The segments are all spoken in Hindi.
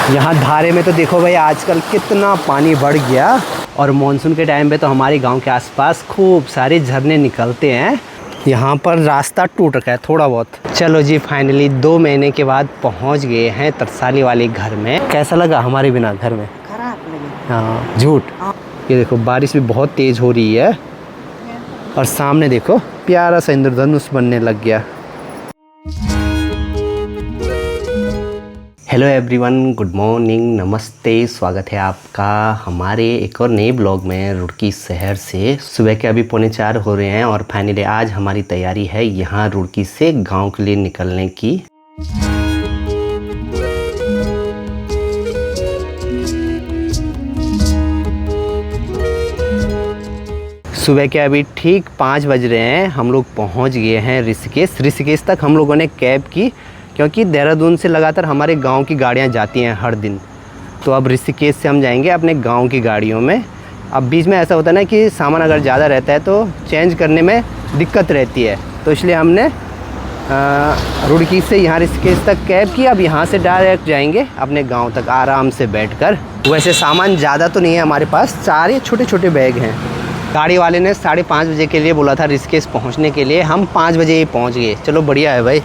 यहाँ धारे में तो देखो भाई आजकल कितना पानी बढ़ गया। और मानसून के टाइम पे तो हमारे गांव के आसपास खूब सारे झरने निकलते हैं। यहाँ पर रास्ता टूट रखा है थोड़ा बहुत। चलो जी, फाइनली 2 महीने के बाद पहुँच गए हैं तरसाली वाले घर में। कैसा लगा हमारे बिना घर में? खराब लगे। हाँ, झूठ। ये देखो बारिश भी बहुत तेज़ हो रही है और सामने देखो प्यारा सा इंद्रधनुष बनने लग गया। हेलो एवरीवन, गुड मॉर्निंग, नमस्ते। स्वागत है आपका हमारे एक और नए ब्लॉग में रुड़की शहर से। सुबह के अभी 3:45 हो रहे हैं और फाइनली आज हमारी तैयारी है यहाँ रुड़की से गांव के लिए निकलने की। सुबह के अभी ठीक 5 बज रहे हैं। हम लोग पहुँच गए हैं ऋषिकेश तक हम लोगों ने कैब की, क्योंकि देहरादून से लगातार हमारे गांव की गाड़ियां जाती हैं हर दिन। तो अब ऋषिकेश से हम जाएंगे अपने गांव की गाड़ियों में। अब बीच में ऐसा होता है ना कि सामान अगर ज़्यादा रहता है तो चेंज करने में दिक्कत रहती है, तो इसलिए हमने रुड़की से यहाँ ऋषिकेश तक कैब की। अब यहाँ से डायरेक्ट जाएंगे अपने गाँव तक आराम से बैठकर। वैसे सामान ज़्यादा तो नहीं है हमारे पास, 4 छोटे छोटे बैग हैं। गाड़ी वाले ने 5:30 बजे के लिए बोला था ऋषिकेश पहुँचने के लिए, हम 5 बजे ही पहुँच गए। चलो बढ़िया है भाई,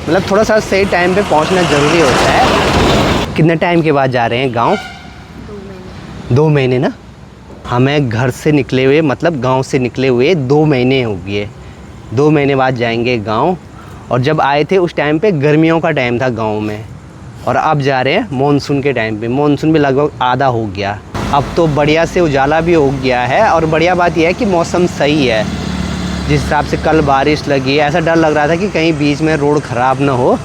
मतलब थोड़ा सा सही टाइम पे पहुंचना ज़रूरी होता है। कितने टाइम के बाद जा रहे हैं गांव? 2 महीने ना। हमें घर से निकले हुए, मतलब गांव से निकले हुए 2 महीने हो गए। 2 महीने बाद जाएंगे गांव। और जब आए थे उस टाइम पे गर्मियों का टाइम था गांव में, और अब जा रहे हैं मानसून के टाइम पे। मानसून भी लगभग आधा हो गया, अब तो बढ़िया से उजाला भी हो गया है। और बढ़िया बात यह है कि मौसम सही है। जिस हिसाब से कल बारिश लगी, ऐसा डर लग रहा था कि कहीं बीच में रोड ख़राब ना हो।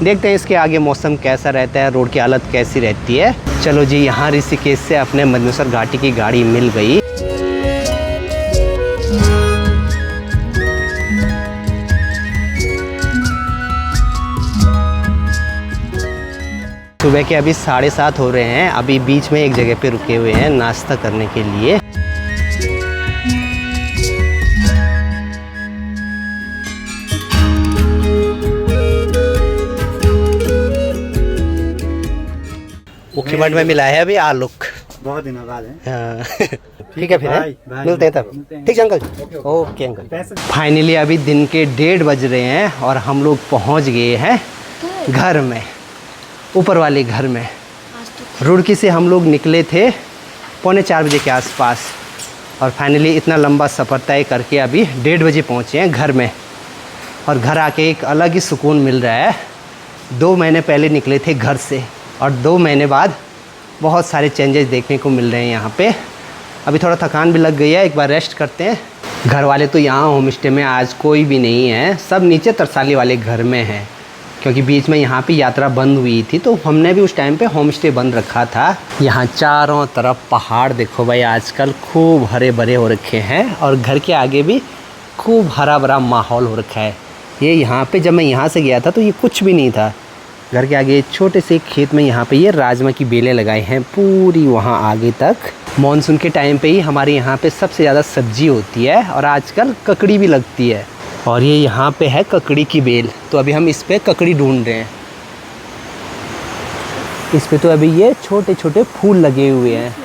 देखते हैं इसके आगे मौसम कैसा रहता है, रोड की हालत कैसी रहती है। चलो जी, यहाँ ऋषिकेश से अपने मदनेश्वर घाटी की गाड़ी मिल गई। सुबह के अभी 7:30 हो रहे हैं। अभी बीच में एक जगह पे रुके हुए हैं नाश्ता करने के लिए। मुख्य मंड में मिला है अभी आलूक, बहुत दिनों बाद है। ठीक है, फिर मिलते हैं तब। ठीक है अंकल, ओके अंकल। फाइनली अभी दिन के 1:30 बज रहे हैं और हम लोग पहुंच गए हैं घर में, ऊपर वाले घर में। रुड़की से हम लोग निकले थे 3:45 बजे के आसपास और फाइनली इतना लंबा सफ़र तय करके अभी 1:30 बजे पहुँचे हैं घर में। और घर आके एक अलग ही सुकून मिल रहा है। 2 महीने पहले निकले थे घर से और 2 महीने बाद बहुत सारे चेंजेस देखने को मिल रहे हैं यहाँ पे। अभी थोड़ा थकान भी लग गई है, एक बार रेस्ट करते हैं। घर वाले तो यहाँ होम स्टे में आज कोई भी नहीं है, सब नीचे तरसाली वाले घर में हैं, क्योंकि बीच में यहाँ पे यात्रा बंद हुई थी तो हमने भी उस टाइम पे होम स्टे बंद रखा था। यहाँ चारों तरफ पहाड़ देखो भाई, आजकल खूब हरे भरे हो रखे हैं और घर के आगे भी खूब हरा भरा माहौल हो रखा है। ये यहाँ पे जब मैं यहाँ से गया था तो ये कुछ भी नहीं था। घर के आगे छोटे से खेत में यहाँ पे ये राजमा की बेलें लगाई हैं पूरी वहाँ आगे तक। मानसून के टाइम पे ही हमारे यहाँ पे सबसे ज़्यादा सब्जी होती है और आजकल ककड़ी भी लगती है। और ये यहाँ पे है ककड़ी की बेल, तो अभी हम इस पे ककड़ी ढूंढ रहे हैं। इस पे तो अभी ये छोटे छोटे फूल लगे हुए हैं।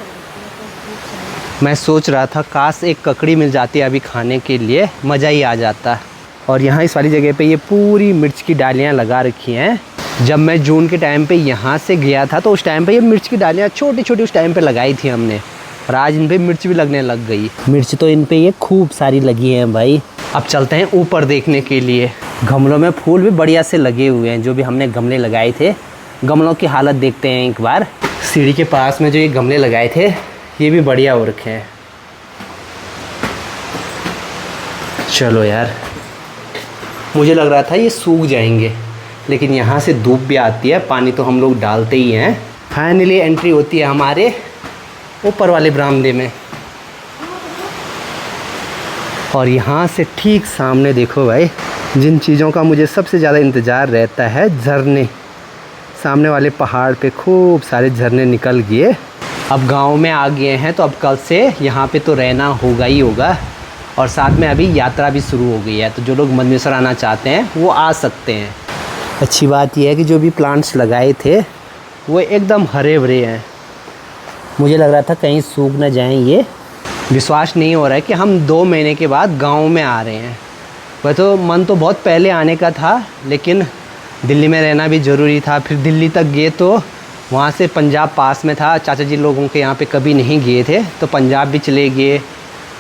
मैं सोच रहा था काश एक ककड़ी मिल जाती है अभी खाने के लिए, मज़ा ही आ जाता। और यहाँ इस वाली जगह पे ये पूरी मिर्च की डालियाँ लगा रखी हैं। जब मैं जून के टाइम पे यहाँ से गया था तो उस टाइम पे ये मिर्च की डालियाँ छोटी छोटी उस टाइम पे लगाई थी हमने, और आज इन पे मिर्च भी लगने लग गई। मिर्च तो इन पे ये खूब सारी लगी हैं भाई। अब चलते हैं ऊपर देखने के लिए। गमलों में फूल भी बढ़िया से लगे हुए हैं, जो भी हमने गमले लगाए थे। गमलों की हालत देखते हैं एक बार। सीढ़ी के पास में जो ये गमले लगाए थे ये भी बढ़िया हो रखे हैं। चलो यार, मुझे लग रहा था ये सूख जाएंगे, लेकिन यहाँ से धूप भी आती है, पानी तो हम लोग डालते ही हैं। फाइनली एंट्री होती है हमारे ऊपर वाले बरामदे में। और यहाँ से ठीक सामने देखो भाई, जिन चीज़ों का मुझे सबसे ज़्यादा इंतज़ार रहता है, झरने। सामने वाले पहाड़ पे खूब सारे झरने निकल गए। अब गांव में आ गए हैं तो अब कल से यहाँ पे तो रहना होगा ही होगा। और साथ में अभी यात्रा भी शुरू हो गई है, तो जो लोग मदनेश्वर आना चाहते हैं वो आ सकते हैं। अच्छी बात यह है कि जो भी प्लांट्स लगाए थे वो एकदम हरे भरे हैं। मुझे लग रहा था कहीं सूख न जाएं ये। विश्वास नहीं हो रहा है कि हम 2 महीने के बाद गांव में आ रहे हैं। वह तो मन तो बहुत पहले आने का था, लेकिन दिल्ली में रहना भी ज़रूरी था। फिर दिल्ली तक गए तो वहाँ से पंजाब पास में था, चाचा जी लोगों के यहाँ पे कभी नहीं गए थे तो पंजाब भी चले गए।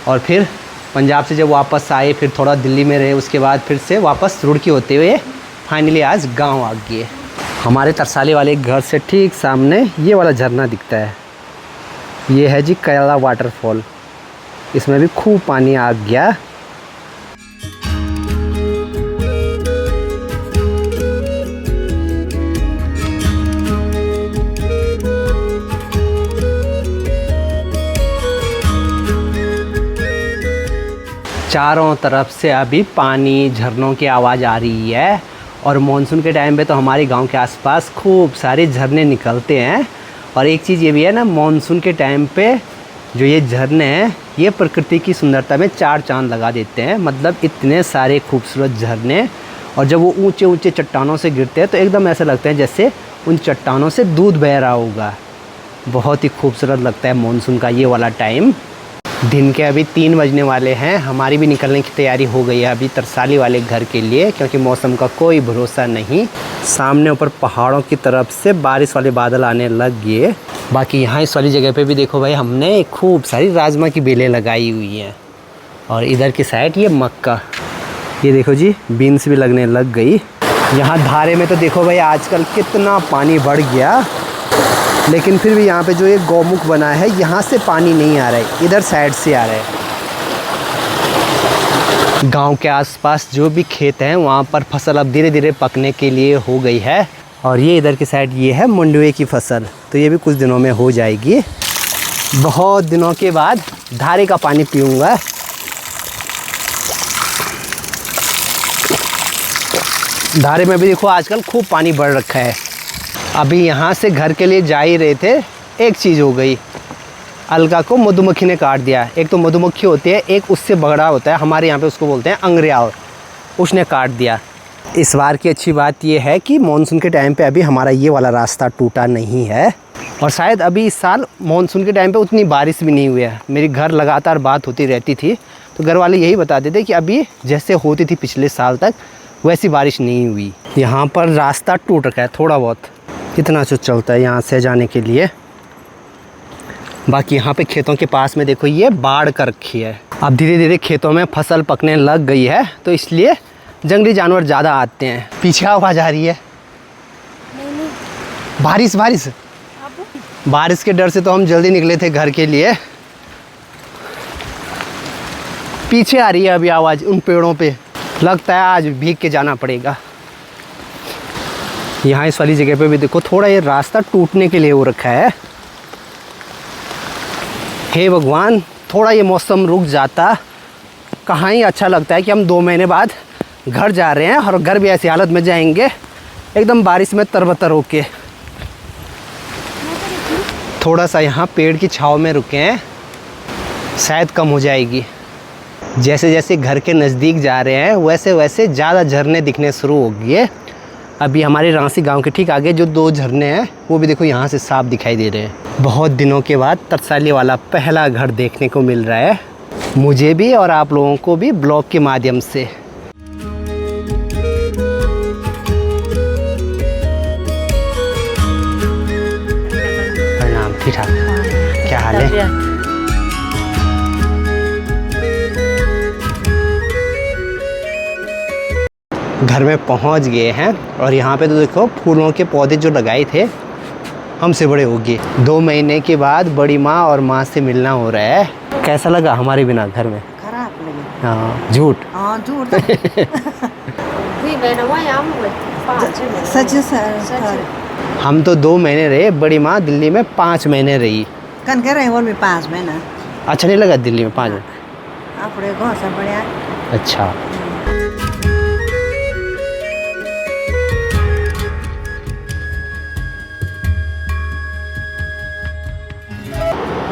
और फिर पंजाब से जब वापस आए फिर थोड़ा दिल्ली में रहे, उसके बाद फिर से वापस रुड़की होते हुए फाइनली आज गांव आ गए। हमारे तरसाली वाले घर से ठीक सामने ये वाला झरना दिखता है। ये है जी कयला वाटरफॉल। इसमें भी खूब पानी आ गया। चारों तरफ से अभी पानी, झरनों की आवाज़ आ रही है। और मानसून के टाइम पे तो हमारे गांव के आसपास खूब सारे झरने निकलते हैं। और एक चीज़ ये भी है ना, मानसून के टाइम पे जो ये झरने हैं ये प्रकृति की सुंदरता में 4 चांद लगा देते हैं। मतलब इतने सारे खूबसूरत झरने, और जब वो ऊंचे ऊंचे चट्टानों से गिरते हैं तो एकदम ऐसा लगता है जैसे उन चट्टानों से दूध बह रहा होगा। बहुत ही खूबसूरत लगता है मानसून का ये वाला टाइम। दिन के अभी 3 बजने वाले हैं। हमारी भी निकलने की तैयारी हो गई है अभी तरसाली वाले घर के लिए, क्योंकि मौसम का कोई भरोसा नहीं। सामने ऊपर पहाड़ों की तरफ से बारिश वाले बादल आने लग गए। बाकी यहाँ इस वाली जगह पे भी देखो भाई, हमने खूब सारी राजमा की बेलें लगाई हुई हैं। और इधर की साइड ये मक्का, ये देखो जी बीन्स भी लगने लग गई। यहाँ धारे में तो देखो भाई आजकल कितना पानी बढ़ गया, लेकिन फिर भी यहाँ पे जो एक गौमुख बना है यहाँ से पानी नहीं आ रहा है, इधर साइड से आ रहा है। गांव के आसपास जो भी खेत हैं वहाँ पर फसल अब धीरे धीरे पकने के लिए हो गई है। और ये इधर की साइड ये है मंडुए की फसल, तो ये भी कुछ दिनों में हो जाएगी। बहुत दिनों के बाद धारे का पानी पीऊँगा। धारे में भी देखो आजकल खूब पानी बढ़ रखा है। अभी यहाँ से घर के लिए जा ही रहे थे, एक चीज़ हो गई, अलका को मधुमक्खी ने काट दिया। एक तो मधुमक्खी होती है, एक उससे बगड़ा होता है, हमारे यहाँ पे उसको बोलते हैं अंग्रेयाल, उसने काट दिया। इस बार की अच्छी बात यह है कि मानसून के टाइम पे अभी हमारा ये वाला रास्ता टूटा नहीं है। और शायद अभी इस साल मानसून के टाइम पे उतनी बारिश भी नहीं हुई है। मेरी घर लगातार बात होती रहती थी तो घर वाले यही बताते थे कि अभी जैसे होती थी पिछले साल तक वैसी बारिश नहीं हुई। यहाँ पर रास्ता टूट रखा है थोड़ा बहुत, कितना जो चलता है यहाँ से जाने के लिए। बाकी यहाँ पे खेतों के पास में देखो ये बाढ़ कर रखी है। अब धीरे धीरे खेतों में फसल पकने लग गई है तो इसलिए जंगली जानवर ज़्यादा आते हैं। पीछे आवाज़ आ रही है, बारिश बारिश बारिश के डर से तो हम जल्दी निकले थे घर के लिए। पीछे आ रही है अभी आवाज़ उन पेड़ों पे, लगता है आज भीग के जाना पड़ेगा। यहाँ इस वाली जगह पे भी देखो थोड़ा ये रास्ता टूटने के लिए हो रखा है। हे भगवान, थोड़ा ये मौसम रुक जाता, कहाँ ही अच्छा लगता है कि हम 2 महीने बाद घर जा रहे हैं और घर भी ऐसी हालत में जाएंगे एकदम बारिश में तरबतर होके। थोड़ा सा यहाँ पेड़ की छांव में रुके हैं, शायद कम हो जाएगी। जैसे जैसे घर के नज़दीक जा रहे हैं वैसे वैसे ज़्यादा झरने दिखने शुरू हो गए। अभी हमारे रांसी गांव के ठीक आगे जो 2 झरने हैं वो भी देखो यहाँ से साफ दिखाई दे रहे हैं। बहुत दिनों के बाद तरसाली वाला पहला घर देखने को मिल रहा है, मुझे भी और आप लोगों को भी ब्लॉग के माध्यम से। प्रणाम, ठीक ठाक, क्या हाल है? घर में पहुंच गए हैं और यहाँ पे तो देखो फूलों के पौधे जो लगाए थे हमसे बड़े हो गए। 2 महीने के बाद बड़ी माँ और माँ से मिलना हो रहा है। कैसा लगा हमारे बिना घर में? खराब लगे। हाँ, झूठ। हाँ झूठ। सच सच। हम तो 2 महीने रहे, बड़ी माँ दिल्ली में 5 महीने रही। कन कह रहे में 5 महीना। अच्छा नहीं लगा दिल्ली में 5 महीने? अपने गाँव से बढ़िया। अच्छा।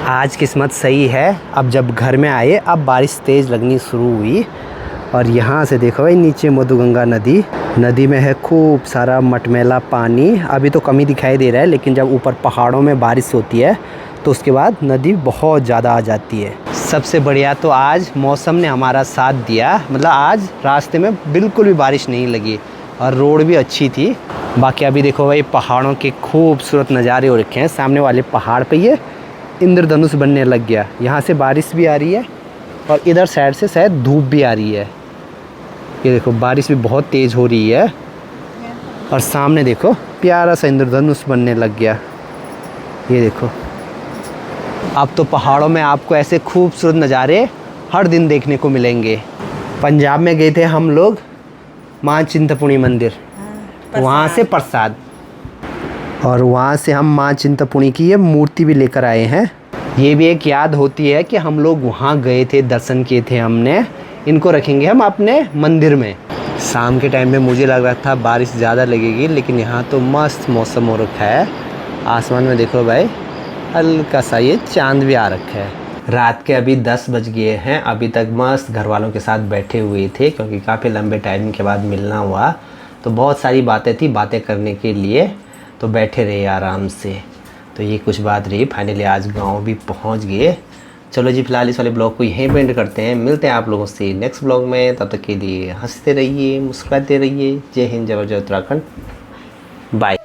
आज किस्मत सही है, अब जब घर में आए अब बारिश तेज़ लगनी शुरू हुई और यहाँ से देखो भाई नीचे मधुगंगा नदी नदी में है खूब सारा मटमैला पानी। अभी तो कम ही दिखाई दे रहा है, लेकिन जब ऊपर पहाड़ों में बारिश होती है तो उसके बाद नदी बहुत ज़्यादा आ जाती है। सबसे बढ़िया तो आज मौसम ने हमारा साथ दिया, मतलब आज रास्ते में बिल्कुल भी बारिश नहीं लगी और रोड भी अच्छी थी। बाकी अभी देखो भाई पहाड़ों के खूबसूरत नज़ारे हो रखे हैं। सामने वाले पहाड़ पे ये इंद्रधनुष बनने लग गया। यहाँ से बारिश भी आ रही है और इधर साइड से शायद धूप भी आ रही है। ये देखो बारिश भी बहुत तेज़ हो रही है और सामने देखो प्यारा सा इंद्रधनुष बनने लग गया। ये देखो अब तो पहाड़ों में आपको ऐसे खूबसूरत नज़ारे हर दिन देखने को मिलेंगे। पंजाब में गए थे हम लोग माँ चिंतपूर्णी मंदिर, वहाँ से प्रसाद, और वहाँ से हम माँ चिंतपूर्णी की ये मूर्ति भी लेकर आए हैं। ये भी एक याद होती है कि हम लोग वहाँ गए थे, दर्शन किए थे हमने। इनको रखेंगे हम अपने मंदिर में। शाम के टाइम में मुझे लग रहा था बारिश ज़्यादा लगेगी, लेकिन यहाँ तो मस्त मौसम हो रखा है। आसमान में देखो भाई हल्का सा ये चांद भी आ रखा है। रात के अभी 10 बज गए हैं। अभी तक मस्त घर वालों के साथ बैठे हुए थे, क्योंकि काफ़ी लंबे टाइम के बाद मिलना हुआ, तो बहुत सारी बातें थी बातें करने के लिए, तो बैठे रहे आराम से। तो ये कुछ बात रही। फाइनली आज गांव भी पहुंच गए। चलो जी फिलहाल इस वाले ब्लॉग को यहीं पे एंड करते हैं। मिलते हैं आप लोगों से नेक्स्ट ब्लॉग में। तब तक के लिए हंसते रहिए, मुस्कुराते रहिए। जय हिंद, जय उत्तराखंड। बाय।